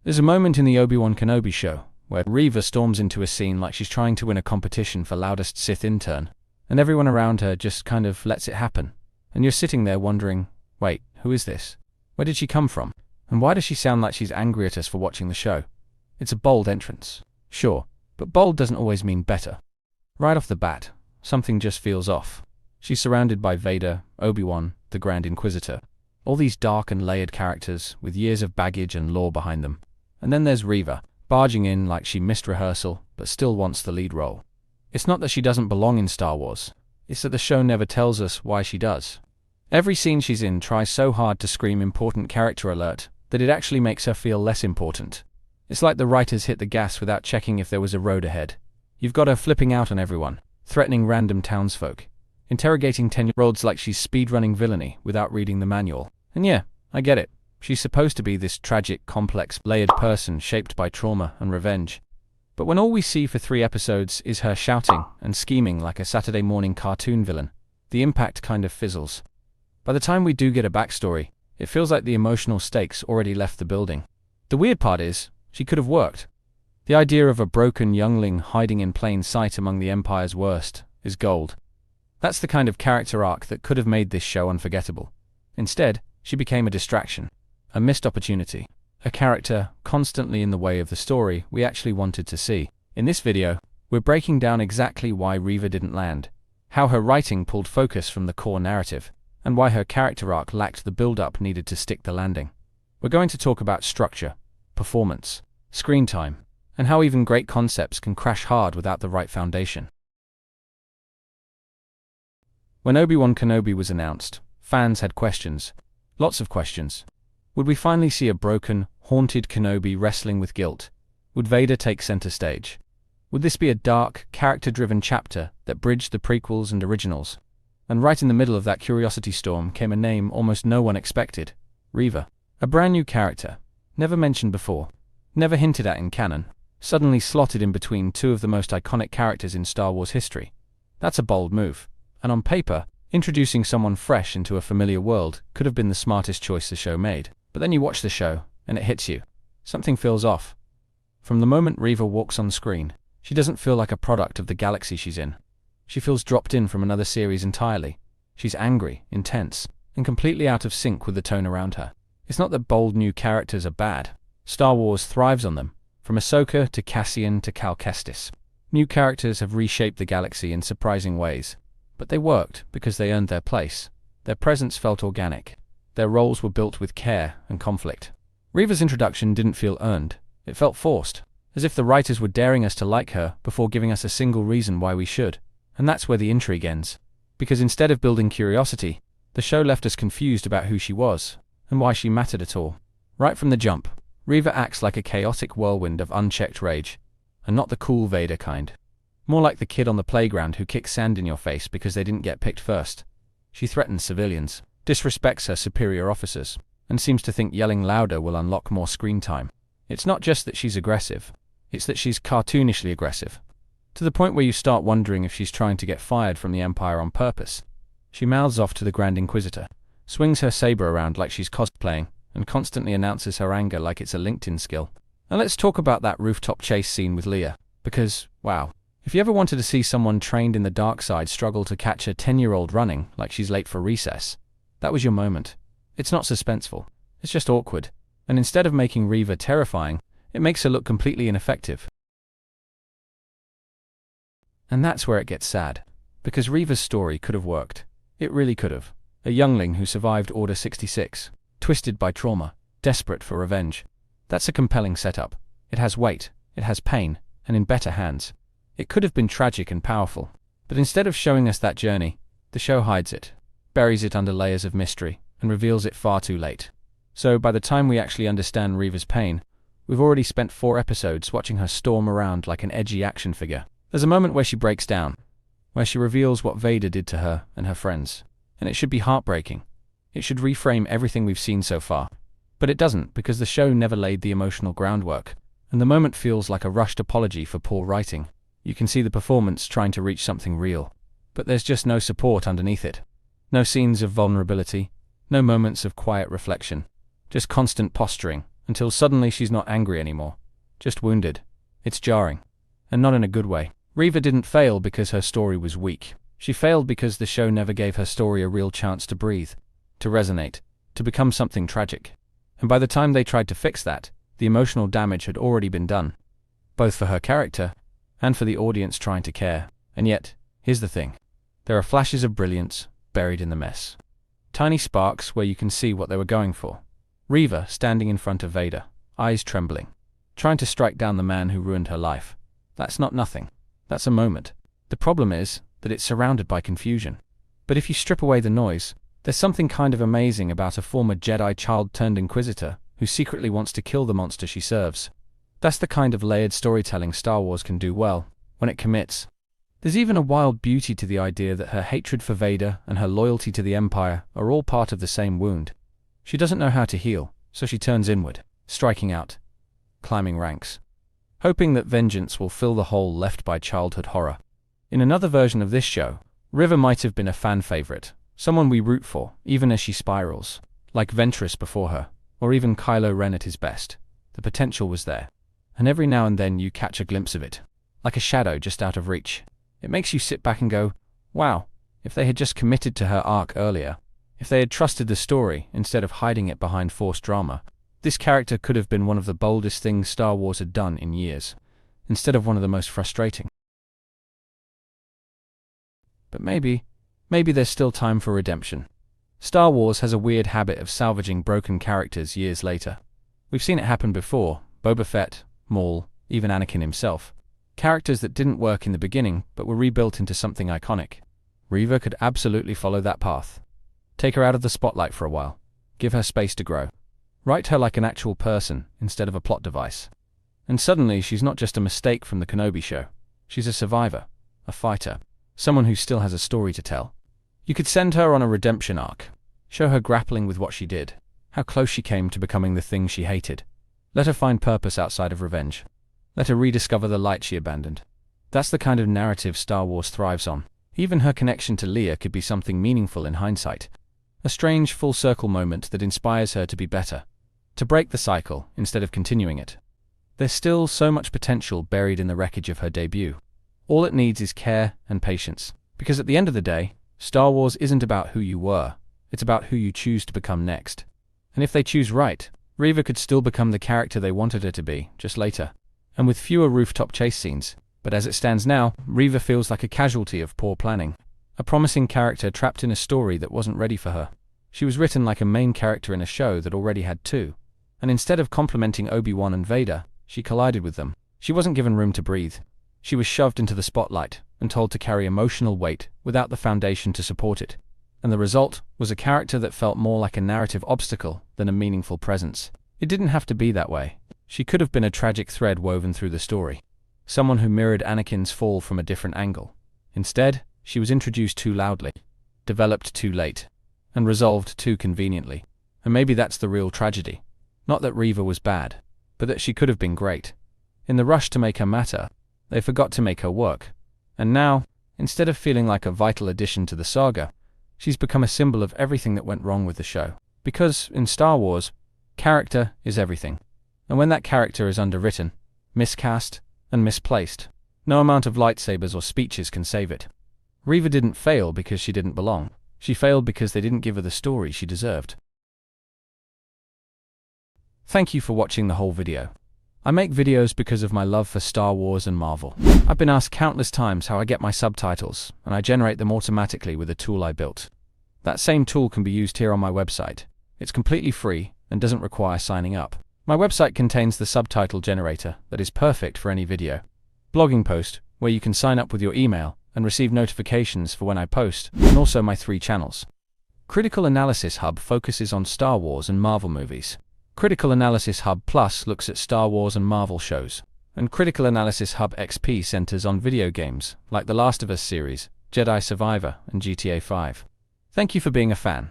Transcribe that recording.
There's a moment in the Obi-Wan Kenobi show where Reva storms into a scene like she's trying to win a competition for loudest Sith intern, and everyone around her just kind of lets it happen. And you're sitting there wondering, wait, who is this? Where did she come from? And why does she sound like she's angry at us for watching the show? It's a bold entrance, sure, but bold doesn't always mean better. Right off the bat, something just feels off. She's surrounded by Vader, Obi-Wan, the Grand Inquisitor, all these dark and layered characters with years of baggage and lore behind them. And then there's Reva, barging in like she missed rehearsal, but still wants the lead role. It's not that she doesn't belong in Star Wars, it's that the show never tells us why she does. Every scene she's in tries so hard to scream important character alert that it actually makes her feel less important. It's like the writers hit the gas without checking if there was a road ahead. You've got her flipping out on everyone, threatening random townsfolk, interrogating 10-year-olds like she's speedrunning villainy without reading the manual. And yeah, I get it. She's supposed to be this tragic, complex, layered person shaped by trauma and revenge. But when all we see for 3 episodes is her shouting and scheming like a Saturday morning cartoon villain, the impact kind of fizzles. By the time we do get a backstory, it feels like the emotional stakes already left the building. The weird part is, she could have worked. The idea of a broken youngling hiding in plain sight among the Empire's worst is gold. That's the kind of character arc that could have made this show unforgettable. Instead, she became a distraction, a missed opportunity, a character constantly in the way of the story we actually wanted to see. In this video, we're breaking down exactly why Reva didn't land, how her writing pulled focus from the core narrative, and why her character arc lacked the build-up needed to stick the landing. We're going to talk about structure, performance, screen time, and how even great concepts can crash hard without the right foundation. When Obi-Wan Kenobi was announced, fans had questions. Lots of questions. Would we finally see a broken, haunted Kenobi wrestling with guilt? Would Vader take center stage? Would this be a dark, character-driven chapter that bridged the prequels and originals? And right in the middle of that curiosity storm came a name almost no one expected, Reva. A brand new character, never mentioned before, never hinted at in canon, suddenly slotted in between 2 of the most iconic characters in Star Wars history. That's a bold move, and on paper, introducing someone fresh into a familiar world could have been the smartest choice the show made. But then you watch the show, and it hits you. Something feels off. From the moment Reva walks on screen, she doesn't feel like a product of the galaxy she's in. She feels dropped in from another series entirely. She's angry, intense, and completely out of sync with the tone around her. It's not that bold new characters are bad. Star Wars thrives on them. From Ahsoka to Cassian to Cal Kestis. New characters have reshaped the galaxy in surprising ways. But they worked because they earned their place. Their presence felt organic. Their roles were built with care and conflict. Reva's introduction didn't feel earned. It felt forced, as if the writers were daring us to like her before giving us a single reason why we should. And that's where the intrigue ends. Because instead of building curiosity, the show left us confused about who she was and why she mattered at all. Right from the jump, Reva acts like a chaotic whirlwind of unchecked rage, and not the cool Vader kind. More like the kid on the playground who kicks sand in your face because they didn't get picked first. She threatens civilians, disrespects her superior officers, and seems to think yelling louder will unlock more screen time. It's not just that she's aggressive, it's that she's cartoonishly aggressive. To the point where you start wondering if she's trying to get fired from the Empire on purpose. She mouths off to the Grand Inquisitor, swings her saber around like she's cosplaying, and constantly announces her anger like it's a LinkedIn skill. And let's talk about that rooftop chase scene with Leia, because, wow. If you ever wanted to see someone trained in the dark side struggle to catch a 10-year-old running like she's late for recess, that was your moment. It's not suspenseful, it's just awkward. And instead of making Reva terrifying, it makes her look completely ineffective. And that's where it gets sad. Because Reva's story could have worked. It really could have. A youngling who survived Order 66, twisted by trauma, desperate for revenge. That's a compelling setup. It has weight, it has pain, and in better hands. It could have been tragic and powerful, but instead of showing us that journey, the show hides it, buries it under layers of mystery, and reveals it far too late. So by the time we actually understand Reva's pain, we've already spent 4 episodes watching her storm around like an edgy action figure. There's a moment where she breaks down, where she reveals what Vader did to her and her friends, and it should be heartbreaking. It should reframe everything we've seen so far. But it doesn't, because the show never laid the emotional groundwork, and the moment feels like a rushed apology for poor writing. You can see the performance trying to reach something real, but there's just no support underneath it. No scenes of vulnerability, no moments of quiet reflection, just constant posturing until suddenly she's not angry anymore, just wounded. It's jarring. And not in a good way. Reva didn't fail because her story was weak. She failed because the show never gave her story a real chance to breathe, to resonate, to become something tragic. And by the time they tried to fix that, the emotional damage had already been done, both for her character and for the audience trying to care. And yet, here's the thing. There are flashes of brilliance buried in the mess. Tiny sparks where you can see what they were going for. Reva standing in front of Vader, eyes trembling, trying to strike down the man who ruined her life. That's not nothing. That's a moment. The problem is that it's surrounded by confusion. But if you strip away the noise, there's something kind of amazing about a former Jedi child turned Inquisitor who secretly wants to kill the monster she serves. That's the kind of layered storytelling Star Wars can do well, when it commits. There's even a wild beauty to the idea that her hatred for Vader and her loyalty to the Empire are all part of the same wound. She doesn't know how to heal, so she turns inward, striking out, climbing ranks, hoping that vengeance will fill the hole left by childhood horror. In another version of this show, Reva might have been a fan favorite, someone we root for, even as she spirals, like Ventress before her, or even Kylo Ren at his best. The potential was there, and every now and then you catch a glimpse of it, like a shadow just out of reach. It makes you sit back and go, wow, if they had just committed to her arc earlier, if they had trusted the story instead of hiding it behind forced drama, this character could have been one of the boldest things Star Wars had done in years, instead of one of the most frustrating. But maybe there's still time for redemption. Star Wars has a weird habit of salvaging broken characters years later. We've seen it happen before: Boba Fett, Maul, even Anakin himself. Characters that didn't work in the beginning but were rebuilt into something iconic. Reva could absolutely follow that path. Take her out of the spotlight for a while. Give her space to grow. Write her like an actual person instead of a plot device. And suddenly she's not just a mistake from the Kenobi show. She's a survivor, a fighter, someone who still has a story to tell. You could send her on a redemption arc. Show her grappling with what she did, how close she came to becoming the thing she hated. Let her find purpose outside of revenge. Let her rediscover the light she abandoned. That's the kind of narrative Star Wars thrives on. Even her connection to Leia could be something meaningful in hindsight. A strange full-circle moment that inspires her to be better, to break the cycle instead of continuing it. There's still so much potential buried in the wreckage of her debut. All it needs is care and patience. Because at the end of the day, Star Wars isn't about who you were, it's about who you choose to become next. And if they choose right, Reva could still become the character they wanted her to be, just later, and with fewer rooftop chase scenes. But as it stands now, Reva feels like a casualty of poor planning. A promising character trapped in a story that wasn't ready for her. She was written like a main character in a show that already had two. And instead of complementing Obi-Wan and Vader, she collided with them. She wasn't given room to breathe. She was shoved into the spotlight and told to carry emotional weight without the foundation to support it. And the result was a character that felt more like a narrative obstacle than a meaningful presence. It didn't have to be that way. She could have been a tragic thread woven through the story. Someone who mirrored Anakin's fall from a different angle. Instead, she was introduced too loudly, developed too late, and resolved too conveniently. And maybe that's the real tragedy. Not that Reva was bad, but that she could have been great. In the rush to make her matter, they forgot to make her work. And now, instead of feeling like a vital addition to the saga, she's become a symbol of everything that went wrong with the show. Because, in Star Wars, character is everything. And when that character is underwritten, miscast, and misplaced, no amount of lightsabers or speeches can save it. Reva didn't fail because she didn't belong. She failed because they didn't give her the story she deserved. Thank you for watching the whole video. I make videos because of my love for Star Wars and Marvel. I've been asked countless times how I get my subtitles, and I generate them automatically with a tool I built. That same tool can be used here on my website. It's completely free and doesn't require signing up. My website contains the subtitle generator that is perfect for any video, blogging post, where you can sign up with your email and receive notifications for when I post, and also my 3 channels. Critical Analysis Hub focuses on Star Wars and Marvel movies. Critical Analysis Hub Plus looks at Star Wars and Marvel shows. And Critical Analysis Hub XP centers on video games, like The Last of Us series, Jedi Survivor, and GTA 5. Thank you for being a fan.